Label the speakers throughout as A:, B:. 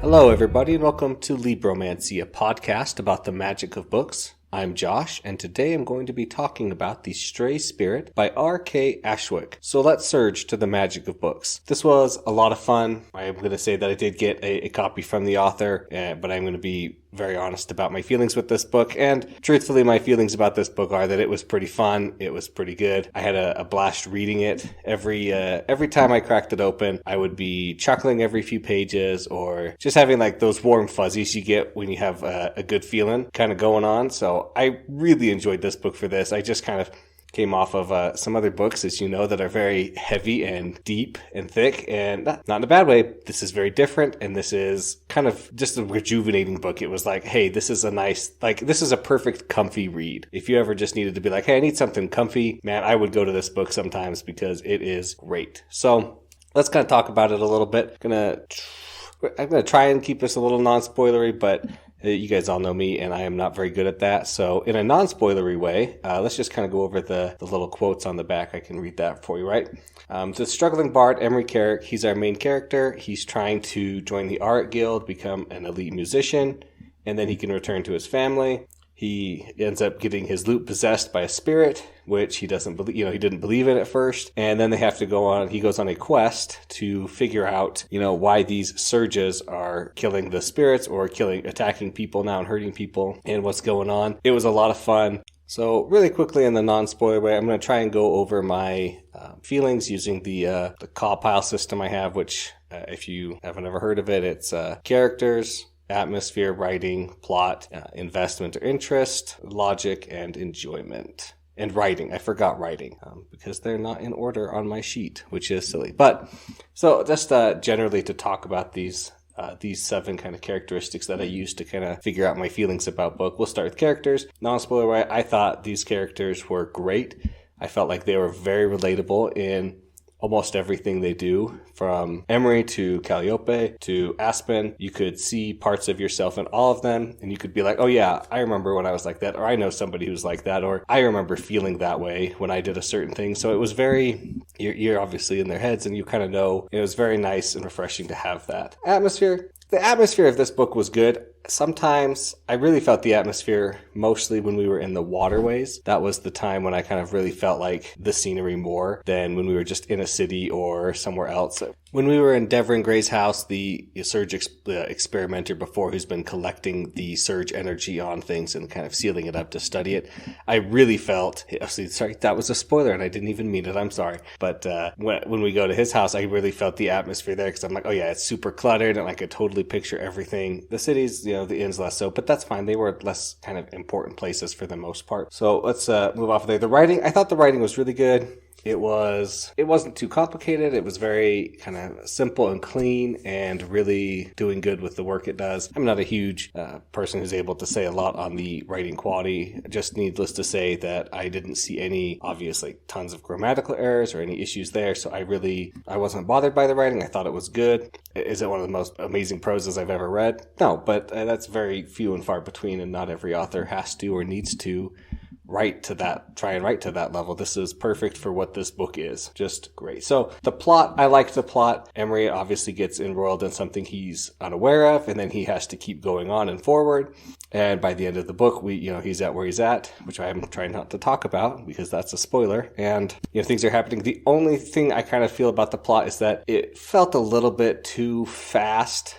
A: Hello, everybody, and welcome to Libromancy, a podcast about the magic of books. I'm Josh, and today I'm going to be talking about The Stray Spirit by R.K. Ashwick. So let's surge to the magic of books. This was a lot of fun. I'm going to say that I did get a copy from the author, but I'm going to be very honest about my feelings with this book. And truthfully, my feelings about this book are that it was pretty fun. It was pretty good. I had a blast reading it. Every time I cracked it open, I would be chuckling every few pages or just having like those warm fuzzies you get when you have a good feeling kind of going on. So I really enjoyed this book for this. I just kind of came off of some other books, as you know, that are very heavy and deep and thick, and not in a bad way. This is very different, and this is kind of just a rejuvenating book. It was like, hey, this is this is a perfect comfy read. If you ever just needed to be like, hey, I need something comfy, man, I would go to this book sometimes because it is great. So let's kind of talk about it a little bit. I'm gonna try and keep this a little non-spoilery, but you guys all know me, and I am not very good at that. So in a non-spoilery way, let's just kind of go over the little quotes on the back. I can read that for you, right? The struggling bard, Emery Carrick, he's our main character. He's trying to join the art guild, become an elite musician, and then he can return to his family. He ends up getting his lute possessed by a spirit, which he doesn't believe, he didn't believe in at first. And then he goes on a quest to figure out, why these surges are killing the spirits or attacking people now and hurting people and what's going on. It was a lot of fun. So really quickly in the non-spoiler way, I'm going to try and go over my feelings using the call pile system I have, which if you haven't ever heard of it, it's characters, atmosphere, writing, plot, investment or interest, logic, and enjoyment. And writing. I forgot writing because they're not in order on my sheet, which is silly. But so just generally to talk about these 7 kind of characteristics that I use to kind of figure out my feelings about book. We'll start with characters. Non-spoiler way, I thought these characters were great. I felt like they were very relatable in almost everything they do, from Emery to Calliope to Aspen. You could see parts of yourself in all of them, and you could be like, oh yeah, I remember when I was like that, or I know somebody who's like that, or I remember feeling that way when I did a certain thing. So it was you're obviously in their heads, and you kind of know. It was very nice and refreshing to have that. Atmosphere. The atmosphere of this book was good. Sometimes I really felt the atmosphere mostly when we were in the waterways. That was the time when I kind of really felt like the scenery more than when we were just in a city or somewhere else. When we were in Devon Gray's house, the surge experimenter before, who's been collecting the surge energy on things and kind of sealing it up to study it, I really felt, sorry, that was a spoiler and I didn't even mean it, I'm sorry. But when we go to his house, I really felt the atmosphere there because I'm like, oh yeah, it's super cluttered and I could totally picture everything. The cities, the inns less so, but that's fine. They were less kind of important places for the most part. So let's move off of there. The writing, I thought the writing was really good. It wasn't too complicated. It was very kind of simple and clean and really doing good with the work it does. I'm not a huge person who's able to say a lot on the writing quality. Just needless to say that I didn't see any, obviously, tons of grammatical errors or any issues there. So I wasn't bothered by the writing. I thought it was good. Is it one of the most amazing proses I've ever read? No, but that's very few and far between, and not every author has to or needs to try and write to that level. This is perfect for what this book is. Just great. So the plot, I liked the plot. Emery obviously gets embroiled in something he's unaware of, and then he has to keep going on and forward. And by the end of the book, he's at where he's at, which I'm trying not to talk about because that's a spoiler. And, things are happening. The only thing I kind of feel about the plot is that it felt a little bit too fast.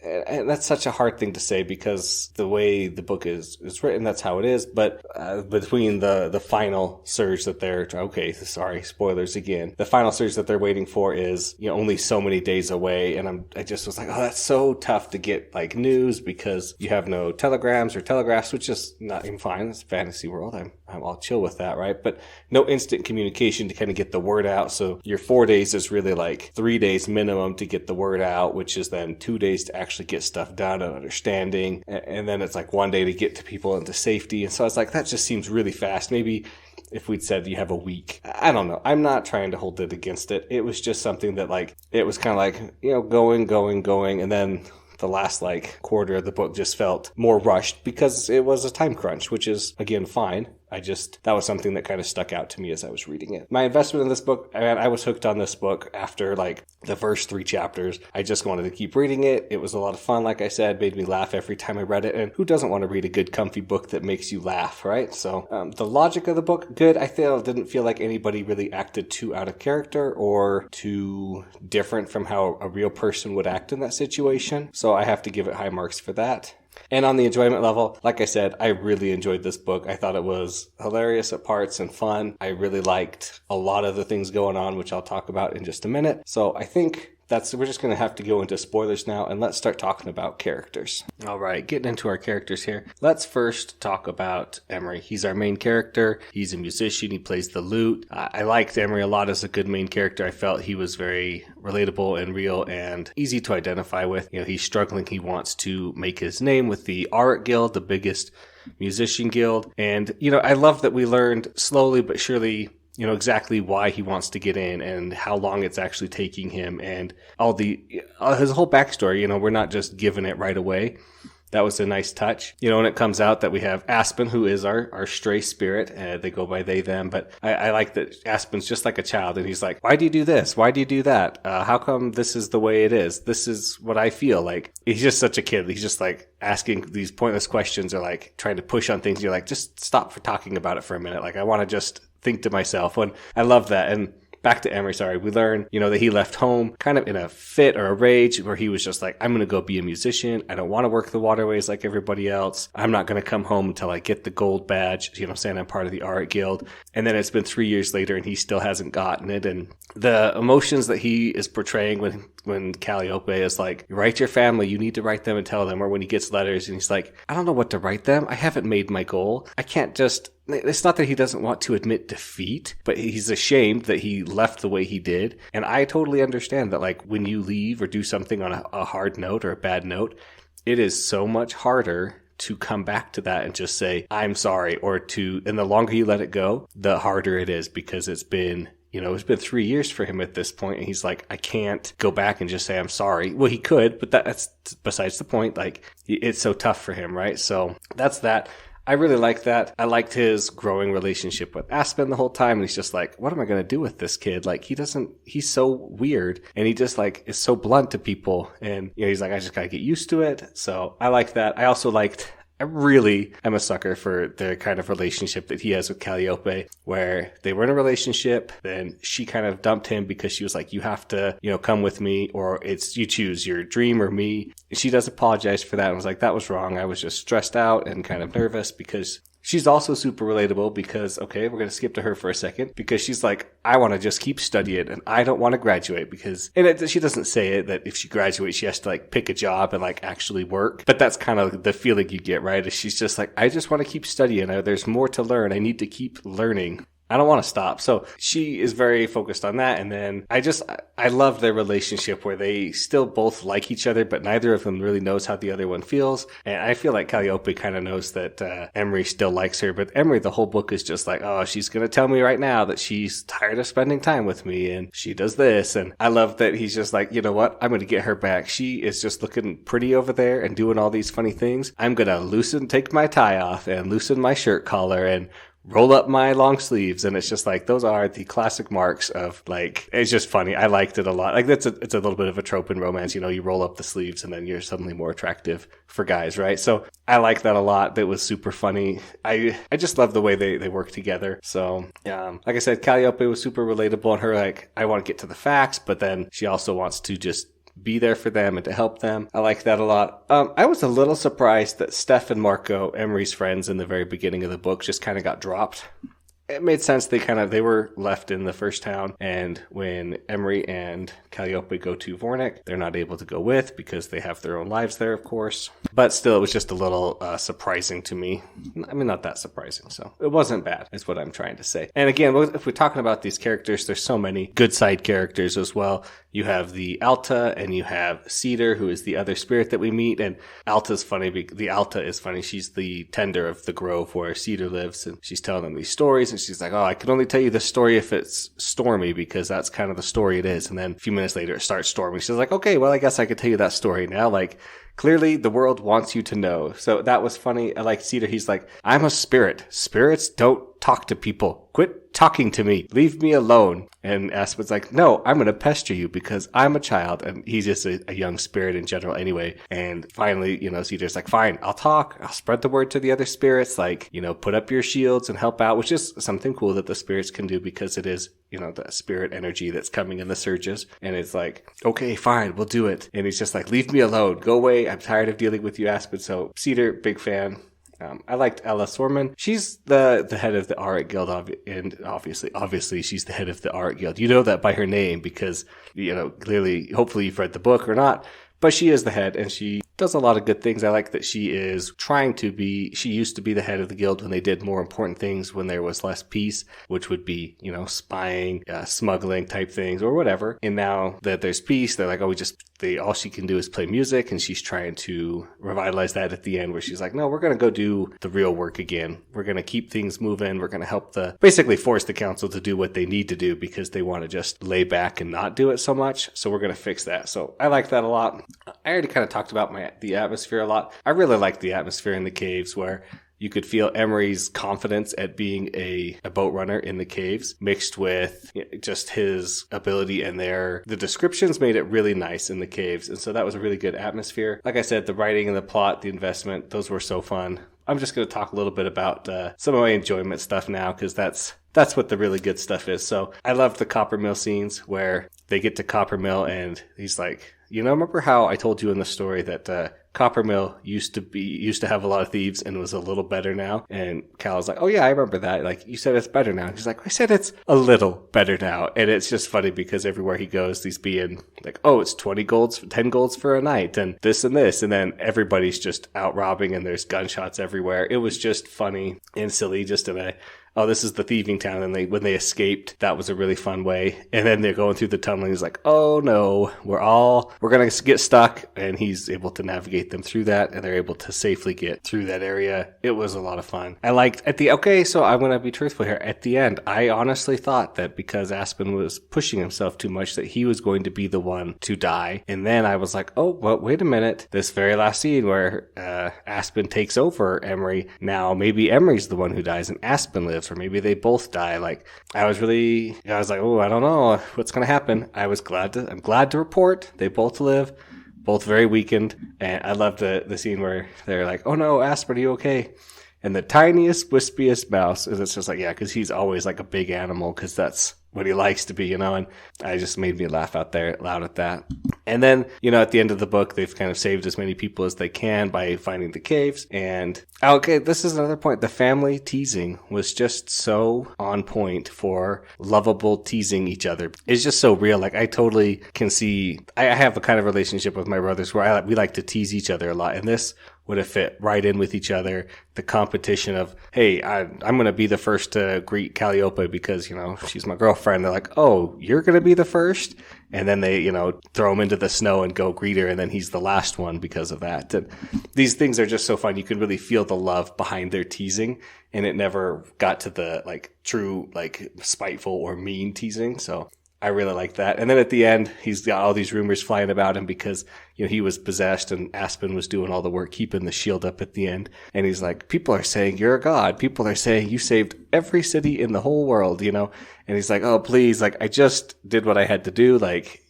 A: And that's such a hard thing to say because the way the book is written, that's how it is. But between the final surge that spoilers again. The final surge that they're waiting for is only so many days away, and I just was like, oh, that's so tough to get like news because you have no telegrams or telegraphs, which is not even fine. It's a fantasy world. I'm all chill with that, right? But no instant communication to kind of get the word out. So your 4 days is really like 3 days minimum to get the word out, which is then 2 days to actually get stuff done and understanding. And then it's like 1 day to get to people into safety. And so I was like, that just seems really fast. Maybe if we'd said you have a week, I don't know. I'm not trying to hold it against it. It was just something that it was kind of like, going. And then the last quarter of the book just felt more rushed because it was a time crunch, which is again fine. that was something that kind of stuck out to me as I was reading it. My investment in this book, I was hooked on this book after like the first 3 chapters. I just wanted to keep reading it. It was a lot of fun, like I said, made me laugh every time I read it. And who doesn't want to read a good, comfy book that makes you laugh, right? So the logic of the book, good. I didn't feel like anybody really acted too out of character or too different from how a real person would act in that situation. So I have to give it high marks for that. And on the enjoyment level, like I said, I really enjoyed this book. I thought it was hilarious at parts and fun. I really liked a lot of the things going on, which I'll talk about in just a minute. So I think we're just going to have to go into spoilers now, and let's start talking about characters. All right, getting into our characters here. Let's first talk about Emery. He's our main character. He's a musician. He plays the lute. I liked Emery a lot as a good main character. I felt he was very relatable and real and easy to identify with. He's struggling. He wants to make his name with the Art Guild, the biggest musician guild. And, I love that we learned slowly but surely exactly why he wants to get in and how long it's actually taking him and all his whole backstory. We're not just given it right away. That was a nice touch. And it comes out that we have Aspen, who is our stray spirit. They go by they, them. But I like that Aspen's just like a child. And he's like, why do you do this? Why do you do that? How come this is the way it is? This is what I feel like. He's just such a kid. He's just like asking these pointless questions or like trying to push on things. You're like, just stop for talking about it for a minute. Like, I want to just think to myself. And I love that. And back to Emery, we learn, that he left home kind of in a fit or a rage where he was just like, I'm going to go be a musician. I don't want to work the waterways like everybody else. I'm not going to come home until I get the gold badge, saying I'm part of the Art Guild. And then it's been 3 years later and he still hasn't gotten it. And the emotions that he is portraying when Calliope is like, write your family, you need to write them and tell them. Or when he gets letters and he's like, I don't know what to write them. I haven't made my goal. I can't just... It's not that he doesn't want to admit defeat, but he's ashamed that he left the way he did. And I totally understand that, like, when you leave or do something on a hard note or a bad note, it is so much harder to come back to that and just say, I'm sorry. And the longer you let it go, the harder it is because it's been 3 years for him at this point, and he's like, I can't go back and just say I'm sorry. Well, he could, but that's besides the point. Like, it's so tough for him, right? So that's that. I really like that. I liked his growing relationship with Aspen the whole time. And he's just like, what am I going to do with this kid? Like, he's so weird. And he just like is so blunt to people. And, he's like, I just got to get used to it. So I like that. I also liked, I'm a sucker for the kind of relationship that he has with Calliope, where they were in a relationship, then she kind of dumped him because she was like, you have to, come with me, or you choose your dream or me. And she does apologize for that and was like, that was wrong. I was just stressed out and kind of nervous because she's also super relatable because, okay, we're going to skip to her for a second because she's like, I want to just keep studying and I don't want to graduate she doesn't say it that if she graduates, she has to like pick a job and like actually work. But that's kind of the feeling you get, right? Is she's just like, I just want to keep studying. There's more to learn. I need to keep learning. I don't want to stop. So she is very focused on that. And then I love their relationship where they still both like each other, but neither of them really knows how the other one feels. And I feel like Calliope kind of knows that Emery still likes her, but Emery, the whole book is just like, oh, she's going to tell me right now that she's tired of spending time with me and she does this. And I love that he's just like, you know what? I'm going to get her back. She is just looking pretty over there and doing all these funny things. I'm going to take my tie off and loosen my shirt collar and roll up my long sleeves. And it's just like, those are the classic marks of like, it's just funny. I liked it a lot. Like it's a little bit of a trope in romance. You roll up the sleeves and then you're suddenly more attractive for guys, right? So I like that a lot. That was super funny. I just love the way they work together. So, like I said, Calliope was super relatable and her like, I want to get to the facts, but then she also wants to just be there for them and to help them. I like that a lot. I was a little surprised that Steph and Marco, Emery's friends in the very beginning of the book, just kind of got dropped. It made sense. They were left in the first town, and when Emery and Calliope go to Vornik, they're not able to go with because they have their own lives there, of course. But still, it was just a little surprising to me. I mean, not that surprising. So it wasn't bad, is what I'm trying to say. And again, if we're talking about these characters, there's so many good side characters as well. You have the Alta and you have Cedar, who is the other spirit that we meet. And Alta's funny. The Alta is funny. She's the tender of the grove where Cedar lives. And she's telling them these stories. And she's like, oh, I can only tell you this story if it's stormy because that's kind of the story it is. And then a few minutes later, it starts storming. She's like, okay, well, I guess I could tell you that story now. Like, clearly the world wants you to know. So that was funny. I like Cedar. He's like, I'm a spirit. Spirits don't talk to people. Quit talking to me. Leave me alone. And Aspen's like, no, I'm going to pester you because I'm a child. And he's just a young spirit in general anyway. And finally, Cedar's like, fine, I'll talk. I'll spread the word to the other spirits. Like, put up your shields and help out, which is something cool that the spirits can do because it is, the spirit energy that's coming in the surges. And it's like, okay, fine, we'll do it. And he's just like, leave me alone. Go away. I'm tired of dealing with you, Aspen. So Cedar, big fan. I liked Ella Sorman. She's the head of the Art Guild, and obviously she's the head of the Art Guild. You know that by her name because, clearly, hopefully you've read the book or not, but she is the head and she does a lot of good things. I like that she used to be the head of the guild when they did more important things when there was less peace, which would be, spying, smuggling type things or whatever. And now that there's peace, they're like, oh, all she can do is play music. And she's trying to revitalize that at the end where she's like, no, we're going to go do the real work again. We're going to keep things moving. We're going to help basically force the council to do what they need to do because they want to just lay back and not do it so much. So we're going to fix that. So I like that a lot. I already kind of talked about the atmosphere a lot. I really like the atmosphere in the caves where you could feel Emery's confidence at being a boat runner in the caves mixed with just his ability and the descriptions made it really nice in the caves. And so that was a really good atmosphere. Like I said, the writing and the plot, the investment, those were so fun. I'm just going to talk a little bit about some of my enjoyment stuff now because that's what the really good stuff is. So I love the Copper Mill scenes where they get to Copper Mill and he's like, remember how I told you in the story that Copper Mill used to have a lot of thieves and was a little better now? And Cal's like, oh yeah, I remember that. Like, you said it's better now. And he's like, I said it's a little better now. And it's just funny because everywhere he goes, he's being like, oh, it's 10 golds for a night and this. And then everybody's just out robbing and there's gunshots everywhere. It was just funny and silly just in a, oh, this is the thieving town. And when they escaped, that was a really fun way. And then they're going through the tunnel. And he's like, oh no, we're going to get stuck. And he's able to navigate them through that. And they're able to safely get through that area. It was a lot of fun. I liked so I'm going to be truthful here. At the end, I honestly thought that because Aspen was pushing himself too much, that he was going to be the one to die. And then I was like, oh, well, wait a minute. This very last scene where Aspen takes over Emery. Now maybe Emery's the one who dies and Aspen lives. Or maybe they both die. Like, I was like, oh, I don't know what's going to happen. I'm glad to report they both live, both very weakened. And I loved the scene where they're like, oh no, Aspen, are you okay? And the tiniest, wispiest mouse is it's just like, yeah, because he's always like a big animal because that's what he likes to be, and I just made me laugh out there loud at that. And then, at the end of the book, they've kind of saved as many people as they can by finding the caves. And, okay, this is another point. The family teasing was just so on point for lovable teasing each other. It's just so real. Like, I totally can see, I have a kind of relationship with my brothers where we like to tease each other a lot. And this would have fit right in with each other. The competition of, hey, I'm going to be the first to greet Calliope because, she's my girlfriend. They're like, oh, you're going to be the first? And then they, throw him into the snow and go greet her. And then he's the last one because of that. And these things are just so fun. You can really feel the love behind their teasing. And it never got to the true, spiteful or mean teasing. So I really like that. And then at the end, he's got all these rumors flying about him because, he was possessed and Aspen was doing all the work, keeping the shield up at the end. And he's like, people are saying you're a god. People are saying you saved every city in the whole world, And he's like, oh, please, I just did what I had to do.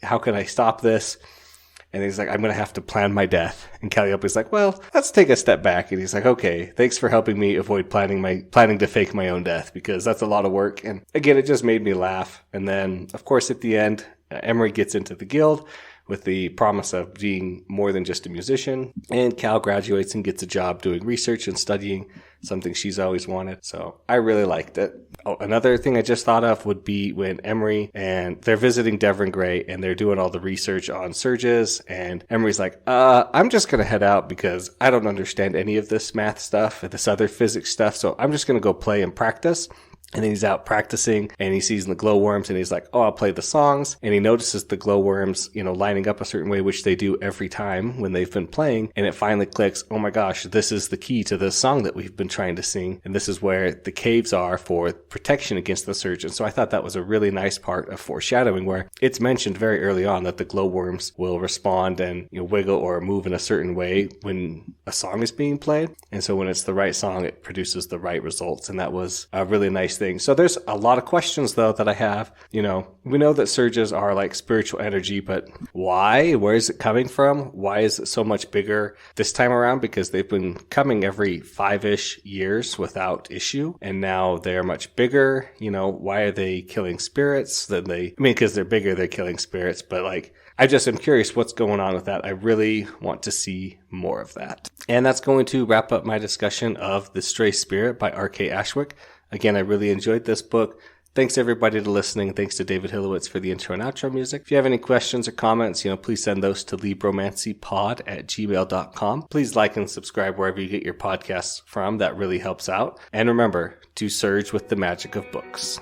A: How can I stop this? And he's like, I'm going to have to plan my death. And Calliope's like, well, let's take a step back. And he's like, okay, thanks for helping me avoid planning to fake my own death because that's a lot of work. And again, it just made me laugh. And then, of course, at the end, Emery gets into the guild with the promise of being more than just a musician. And Cal graduates and gets a job doing research and studying, something she's always wanted. So I really liked it. Oh, another thing I just thought of would be when Emery and they're visiting Devon Gray and they're doing all the research on surges. And Emery's like, I'm just going to head out because I don't understand any of this math stuff and this other physics stuff. So I'm just going to go play and practice. And then he's out practicing and he sees the glowworms and he's like, oh, I'll play the songs. And he notices the glowworms, lining up a certain way, which they do every time when they've been playing. And it finally clicks, oh my gosh, this is the key to the song that we've been trying to sing. And this is where the caves are for protection against the surge. And so I thought that was a really nice part of foreshadowing where it's mentioned very early on that the glowworms will respond and wiggle or move in a certain way when a song is being played. And so when it's the right song, it produces the right results. And that was a really nice thing. So there's a lot of questions though that I have. We know that surges are like spiritual energy, but why? Where is it coming from? Why is it so much bigger this time around? Because they've been coming every 5-ish years without issue. And now they're much bigger. Why are they killing spirits? Because they're bigger, they're killing spirits. But I just am curious what's going on with that. I really want to see more of that. And that's going to wrap up my discussion of The Stray Spirit by R.K. Ashwick. Again, I really enjoyed this book. Thanks everybody to listening. Thanks to David Hillowitz for the intro and outro music. If you have any questions or comments, please send those to libromancypod@gmail.com. Please like and subscribe wherever you get your podcasts from. That really helps out. And remember to surge with the magic of books.